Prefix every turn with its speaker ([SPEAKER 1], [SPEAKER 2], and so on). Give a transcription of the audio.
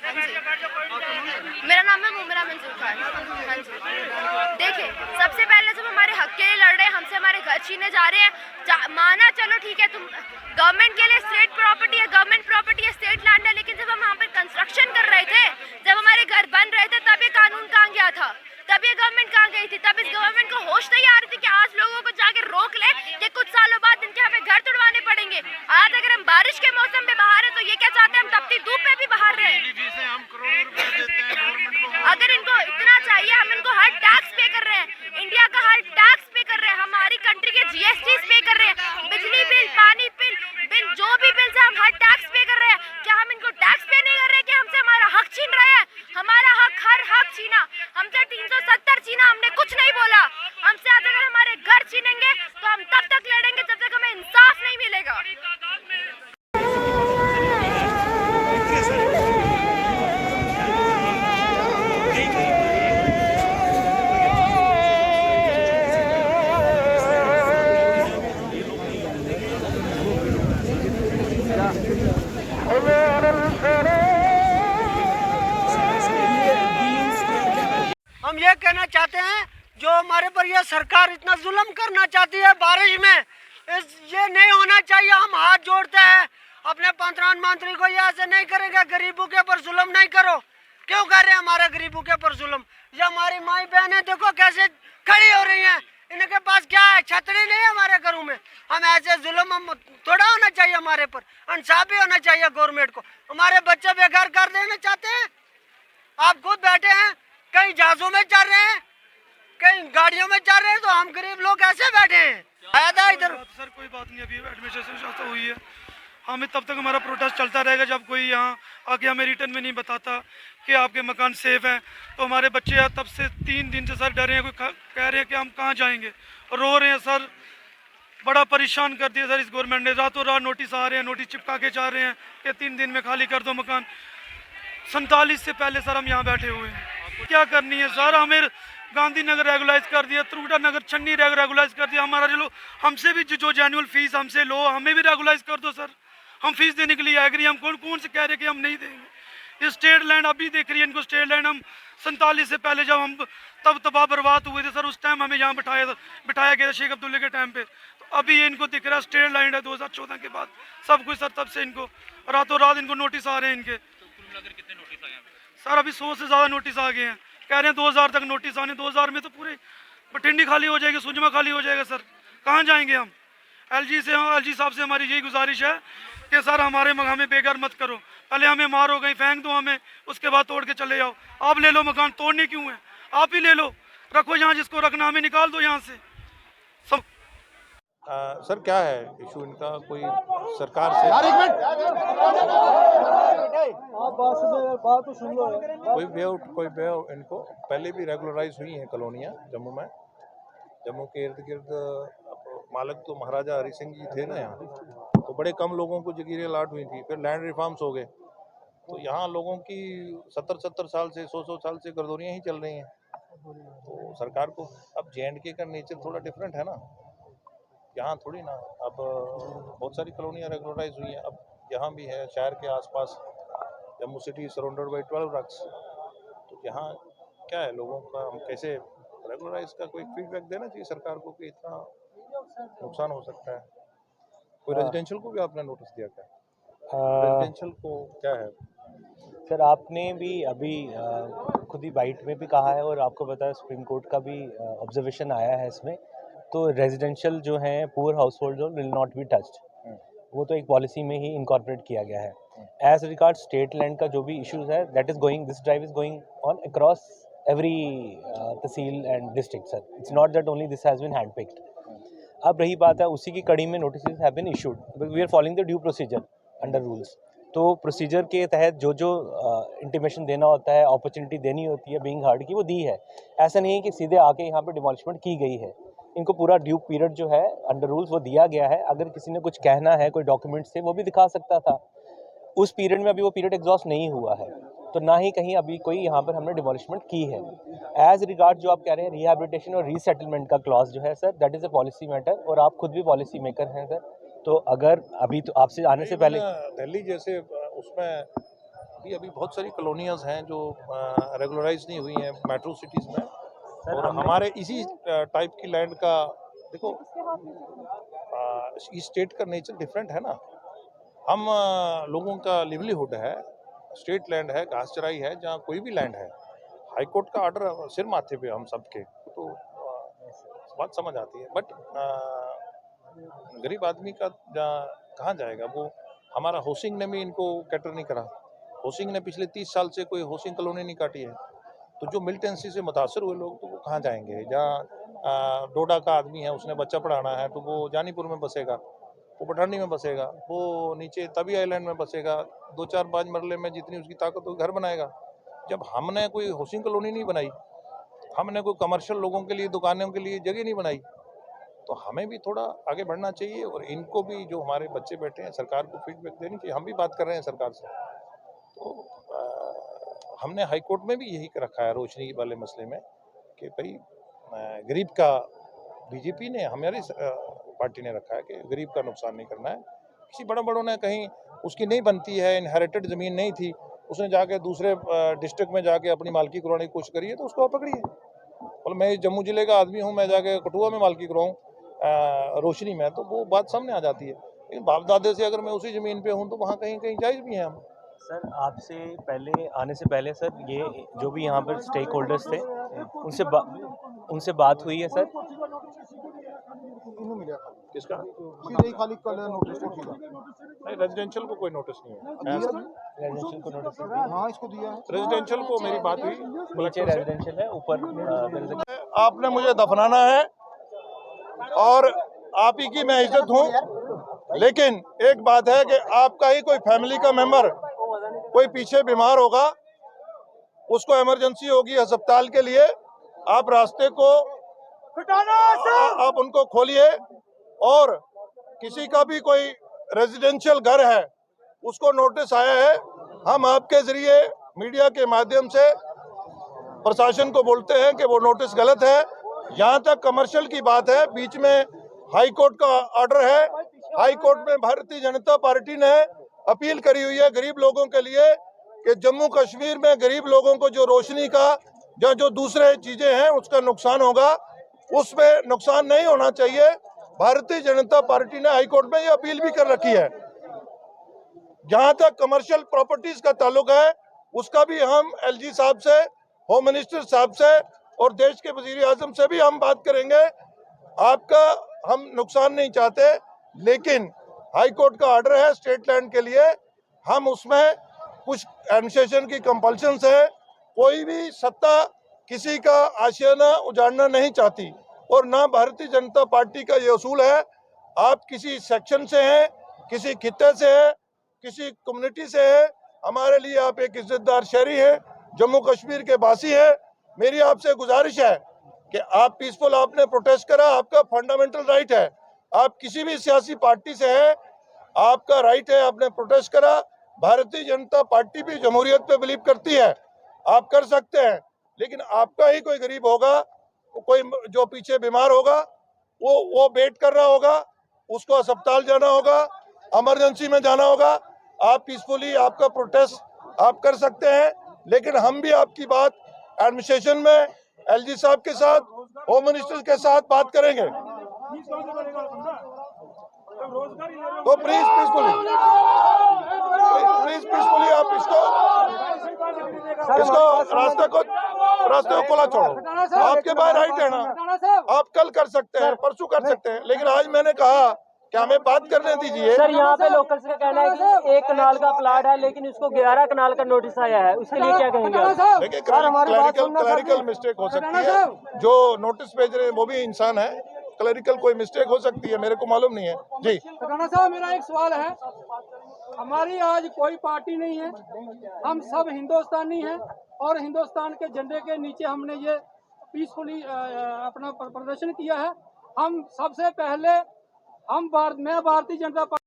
[SPEAKER 1] मेरा नाम है मुमरा मंजूर खान। हाँ जी, देखिए सबसे पहले जब हमारे हक के लिए लड़ रहे हैं, हमसे हमारे घर छीने जा रहे हैं, माना चलो ठीक है, तुम गवर्नमेंट के लिए स्टेट प्रॉपर्टी है, गवर्नमेंट प्रॉपर्टी है, स्टेट लैंड है, लेकिन जब हम यहाँ पर कंस्ट्रक्शन कर रहे थे, जब हमारे घर बन रहे थे, तब ये कानून कहाँ गया था, तब ये गवर्नमेंट कहाँ गई थी, तब इस गवर्नमेंट को होश नहीं आ रही थी कि आज लोगों को जाके रोक ले कि कुछ सालों बाद इनके यहाँ पे घर तुड़वाने पड़ेंगे। आज अगर हम बारिश के मौसम में बाहर है तो ये क्या चाहते हैं, हम तपती धूप में भी बाहर रहे। अगर इनको इतना चाहिए, हम इनको हर टैक्स पे कर रहे हैं, इंडिया का हर टैक्स पे कर रहे हैं, हमारी कंट्री के जीएसटी पे कर रहे हैं, बिजली बिल, पानी बिल, जो भी बिल है हम हर टैक्स पे कर रहे हैं। क्या हम इनको टैक्स पे नहीं कर रहे कि हमसे हमारा हक छीन रहे हैं? हमारा हक, हर हक छीना, हमसे 370 छीना, हमने कुछ नहीं बोला। हमसे आज अगर हमारे घर छीनेंगे तो हम तब तक लड़ेंगे जब तक हमें इंसाफ नहीं मिलेगा।
[SPEAKER 2] हम ये कहना चाहते हैं, जो हमारे पर ये सरकार इतना जुल्म करना चाहती है बारिश में, ये नहीं होना चाहिए। हम हाथ जोड़ते हैं अपने प्रधानमंत्री को, ये ऐसे नहीं करेगा, गरीबों के ऊपर जुल्म नहीं करो। क्यों कर रहे हैं हमारे गरीबों के ऊपर जुल्म? ये हमारी माई बहनें देखो कैसे खड़ी हो रही हैं, इनके पास क्या है, छतरी नहीं है हमारे घरों में। हम ऐसे जुल्म हम थोड़ा होना चाहिए, हमारे पर इंसाफ भी होना चाहिए गवर्नमेंट को। हमारे बच्चे बेघर कर देना चाहते हैं, आप खुद बैठे हैं, कहीं जहाजों में चल रहे हैं, कहीं गाड़ियों में चल रहे हैं, तो हम गरीब लोग ऐसे बैठे हैं। फायदा इधर
[SPEAKER 3] सर कोई बात नहीं, अभी एडमिनिस्ट्रेशन हुई है, हमें तब तक हमारा प्रोटेस्ट चलता रहेगा जब कोई यहाँ आके हमें रिटर्न में नहीं बताता कि आपके मकान सेफ हैं। तो हमारे बच्चे तब से 3 दिन से सर डरे हैं, कोई कह रहे हैं कि हम कहाँ जाएंगे, रो रहे हैं सर। बड़ा परेशान कर दिया सर इस गवर्नमेंट ने, रातों रात नोटिस आ रहे हैं, नोटिस चिपका के चाह रहे हैं कि 3 दिन में खाली कर दो मकान। 47 से पहले सर हम यहाँ बैठे हुए हैं, क्या करनी है सर? हमें गांधीनगर रेगुलाइज कर दिया, त्रुटा नगर छन्नी रेगुलाइज कर दिया। हमारा जो हमसे भी जो जेन्युअल फीस हमसे लो, हमें भी रेगुलाइज कर दो सर। हम फीस देने के लिए एग्री, हम कौन से कह रहे हैं कि हम नहीं देंगे। ये स्टेट लैंड अभी देख रही है इनको, स्टेट लैंड हम 47 से पहले जब हम तब तबाह बर्बाद हुए थे सर, उस टाइम हमें यहाँ बिठाया गया था शेख अब्दुल्ला के टाइम पे। तो अभी ये इनको दिख रहा है स्टेट लैंड है 2014 के बाद सब कुछ सर, तब से इनको रातों रात इनको नोटिस आ रहे हैं इनके।
[SPEAKER 4] कितने नोटिस आए
[SPEAKER 3] सर अभी 100 से ज़्यादा नोटिस आ गए हैं, कह रहे हैं 2000 तक नोटिस आने। 2000 में तो पूरे बठिंडी खाली हो जाएगी, सुजमा खाली हो जाएगा सर, कहाँ जाएंगे हम? एलजी साहब से हमारी यही गुजारिश है कि सर हमें बेघर मत करो, पहले हमें मारो, कहीं फेंक दो हमें, उसके बाद तोड़ के चले जाओ। आप ले लो मकान, तोड़ने क्यों है? आप ही ले लो, रखो यहाँ जिसको रखना, हमें निकाल दो यहाँ से सब।
[SPEAKER 5] सर क्या है इशू इनका, कोई सरकार से कोई बेव इनको पहले भी रेगुलराइज हुई हैं कॉलोनियाँ जम्मू में। जम्मू के इर्द गिर्द मालिक तो महाराजा हरि सिंह जी थे ना यहाँ, तो बड़े कम लोगों को जगीरें अलॉट हुई थी, फिर लैंड रिफॉर्म्स हो गए, तो यहाँ लोगों की 70 साल से 100 साल से गर्दोरियाँ ही चल रही हैं। तो सरकार को अब J&K का नेचर थोड़ा डिफरेंट है ना, यहाँ थोड़ी ना। अब बहुत सारी कॉलोनियाँ रेगुलराइज हुई हैं, अब यहाँ भी है शहर के आसपास, जम्मू सिटी सराउंडेड बाई 12 रक्स। तो यहाँ क्या है, लोगों का हम कैसे रेगुलराइज का कोई फीडबैक देना चाहिए सरकार को कि इतना नुकसान हो सकता है। कोई रेजिडेंशियल को भी आपने नोटिस दिया क्या? रेजिडेंशियल को क्या है
[SPEAKER 6] सर? आपने भी अभी खुद ही बाइट में भी कहा है, और आपको पता है सुप्रीम कोर्ट का भी ऑब्जर्वेशन आया है इसमें। तो रेजिडेंशियल जो हैं poor house hold will not be touched, वो तो एक पॉलिसी में ही इनकॉर्पोरेट किया गया है। एज रिगार्ड स्टेट लैंड का जो भी इश्यूज है, that is going, this drive is going on across every tehsil and district sir, it's not that only this has been hand picked. अब रही बात है उसी की कड़ी में notice have been issued, we are following the due procedure under rules. तो procedure के तहत जो इंटीमेशन देना होता है, अपॉर्चुनिटी देनी होती है बीइंग हर्ड की, वो दी है। ऐसा नहीं है कि सीधे आके यहाँ पे डिमोलिशमेंट की गई है, इनको पूरा ड्यू पीरियड जो है अंडर रूल्स वो दिया गया है। अगर किसी ने कुछ कहना है, कोई डॉक्यूमेंट्स थे, वो भी दिखा सकता था। उस पीरियड में अभी वो पीरियड एग्जॉस्ट नहीं हुआ है, तो ना ही कहीं अभी कोई यहाँ पर हमने डिमोलिशमेंट की है। एज रिगार्ड जो आप कह रहे हैं रिहैबिलिटेशन और रीसेटलमेंट का क्लॉज जो है sir, that is a policy matter, और आप खुद भी पॉलिसी मेकर हैं सर। तो अगर अभी तो आपसे आने से पहले
[SPEAKER 5] दिल्ली जैसे उसमें अभी बहुत सारी कॉलोनियाज हैं जो रेगुलराइज नहीं हुई हैं मेट्रो सिटीज़ में, और
[SPEAKER 6] हमने-
[SPEAKER 5] हमारे इसी टाइप की लैंड का देखो, इस स्टेट का नेचर डिफरेंट है ना। हम लोगों का लिवलीहुड है, स्टेट लैंड है, घास चराई है, जहाँ कोई भी लैंड है, हाई कोर्ट का ऑर्डर सिर माथे पे हम सबके, तो बात समझ आती है। बट गरीब आदमी का जहाँ कहाँ जाएगा वो। हमारा हाउसिंग ने भी इनको कैटर नहीं करा। हाउसिंग ने पिछले 30 साल से कोई हाउसिंग कॉलोनी नहीं काटी है, तो जो मिलिटेंसी से मुतासर हुए लोग तो वो कहाँ जाएंगे। जहाँ डोडा का आदमी है, उसने बच्चा पढ़ाना है, तो वो जानीपुर में बसेगा, वो पठानी में बसेगा, वो नीचे तवी आइलैंड में बसेगा, 2-4-5 मरले में जितनी उसकी ताकत हो घर बनाएगा। जब हमने कोई हाउसिंग कॉलोनी नहीं बनाई, हमने कोई कमर्शियल लोगों के लिए, दुकानों के लिए जगह नहीं बनाई, तो हमें भी थोड़ा आगे बढ़ना चाहिए। और इनको भी, जो हमारे बच्चे बैठे हैं, सरकार को फीडबैक देनी चाहिए। हम भी बात कर रहे हैं सरकार से, तो हमने हाई कोर्ट में भी यही रखा है रोशनी वाले मसले में कि भाई गरीब का, बीजेपी ने, हमारी पार्टी ने रखा है कि गरीब का नुकसान नहीं करना है। किसी बड़ों ने कहीं उसकी नहीं बनती है, इनहेरिटेड ज़मीन नहीं थी, उसने जाके दूसरे डिस्ट्रिक्ट में जाके अपनी मालकी करवाने की कोशिश करी है, तो उसको आप पकड़िए। और मैं जम्मू जिले का आदमी हूँ, मैं जाके कठुआ में मालकी करवाऊँ रोशनी में, तो वो बात सामने आ जाती है। लेकिन बाप दादे से अगर मैं उसी ज़मीन पे हूँ तो वहाँ कहीं कहीं जायज़ भी हैं हम।
[SPEAKER 6] सर आपसे पहले आने से पहले सर, ये जो भी यहाँ पर स्टेक होल्डर्स थे, उनसे बात हुई है सर?
[SPEAKER 5] किसका?
[SPEAKER 4] खाली कल नोटिस
[SPEAKER 5] नहीं, रेजिडेंशियल को कोई नोटिस नहीं है।
[SPEAKER 6] रेजिडेंशियल को नोटिस नहीं दिया?
[SPEAKER 4] हाँ इसको दिया है।
[SPEAKER 5] रेजिडेंशियल को मेरी बात हुई,
[SPEAKER 6] नीचे रेजिडेंशियल है, ऊपर
[SPEAKER 5] आपने मुझे दफनाना है और आप ही की मैं इज्जत हूँ, लेकिन एक बात है कि आपका ही कोई फैमिली का मेंबर कोई पीछे बीमार होगा, उसको इमरजेंसी होगी अस्पताल के लिए, आप रास्ते को आप उनको खोलिए। और किसी का भी कोई रेजिडेंशियल घर है, उसको नोटिस आया है, हम आपके जरिए मीडिया के माध्यम से प्रशासन को बोलते हैं कि वो नोटिस गलत है। यहाँ तक कमर्शियल की बात है, बीच में हाई कोर्ट का ऑर्डर है, हाई कोर्ट में भारतीय जनता पार्टी ने अपील करी हुई है गरीब लोगों के लिए कि जम्मू कश्मीर में गरीब लोगों को जो रोशनी का या जो दूसरे चीजें हैं उसका नुकसान होगा, उसमें नुकसान नहीं होना चाहिए। भारतीय जनता पार्टी ने हाई कोर्ट में ये अपील भी कर रखी है। जहां तक कमर्शियल प्रॉपर्टीज का ताल्लुक है, उसका भी हम एलजी साहब से, होम मिनिस्टर साहब से और देश के वजीर आजम से भी हम बात करेंगे। आपका हम नुकसान नहीं चाहते, लेकिन हाई कोर्ट का ऑर्डर है स्टेट लैंड के लिए, हम उसमें कुछ एडमिनिस्ट्रेशन की कंपल्शन से कोई भी सत्ता किसी का आशियाना उजाड़ना नहीं चाहती, और ना भारतीय जनता पार्टी का ये उसूल है। आप किसी सेक्शन से हैं, किसी खित्ते से हैं, किसी कम्युनिटी से हैं, हमारे लिए आप एक इज्जतदार शहरी हैं, जम्मू कश्मीर के वासी हैं। मेरी आपसे गुजारिश है कि आप पीसफुल, आपने प्रोटेस्ट करा, आपका फंडामेंटल राइट है। आप किसी भी सियासी पार्टी से हैं, आपका राइट है, आपने प्रोटेस्ट करा। भारतीय जनता पार्टी भी जमहूरियत पे बिलीव करती है, आप कर सकते हैं, लेकिन आपका ही कोई गरीब होगा, कोई जो पीछे बीमार होगा, वो वेट कर रहा होगा, उसको अस्पताल जाना होगा, इमरजेंसी में जाना होगा। आप पीसफुली आपका प्रोटेस्ट आप कर सकते हैं, लेकिन हम भी आपकी बात एडमिनिस्ट्रेशन में एलजी साहब के साथ, होम मिनिस्टर के साथ बात करेंगे। तो प्लीज पीसफुली आप इसको रास्ते को खुला छोड़ो। आपके पास राइट है ना, आप कल कर सकते हैं, परसों कर सकते हैं, लेकिन आज मैंने कहा कि हमें बात करने दीजिए।
[SPEAKER 7] सर यहाँ पे लोकल्स का कहना है कि 1 कनाल का प्लाट है, लेकिन उसको 11 कनाल का नोटिस आया है, उसके लिए क्या कहेंगे आप?
[SPEAKER 5] देखिए, क्लैरिकल मिस्टेक हो सकती है, जो नोटिस भेज रहे हैं वो भी इंसान है, क्लैरिकल कोई मिस्टेक हो सकती है, मेरे को मालूम नहीं है जी।
[SPEAKER 8] राणा साहब, मेरा एक सवाल है, हमारी आज कोई पार्टी नहीं है, हम सब हिंदुस्तानी हैं, और हिंदुस्तान के झंडे के नीचे हमने ये पीसफुली अपना प्रदर्शन किया है। हम सबसे पहले मैं भारतीय जनता पार्टी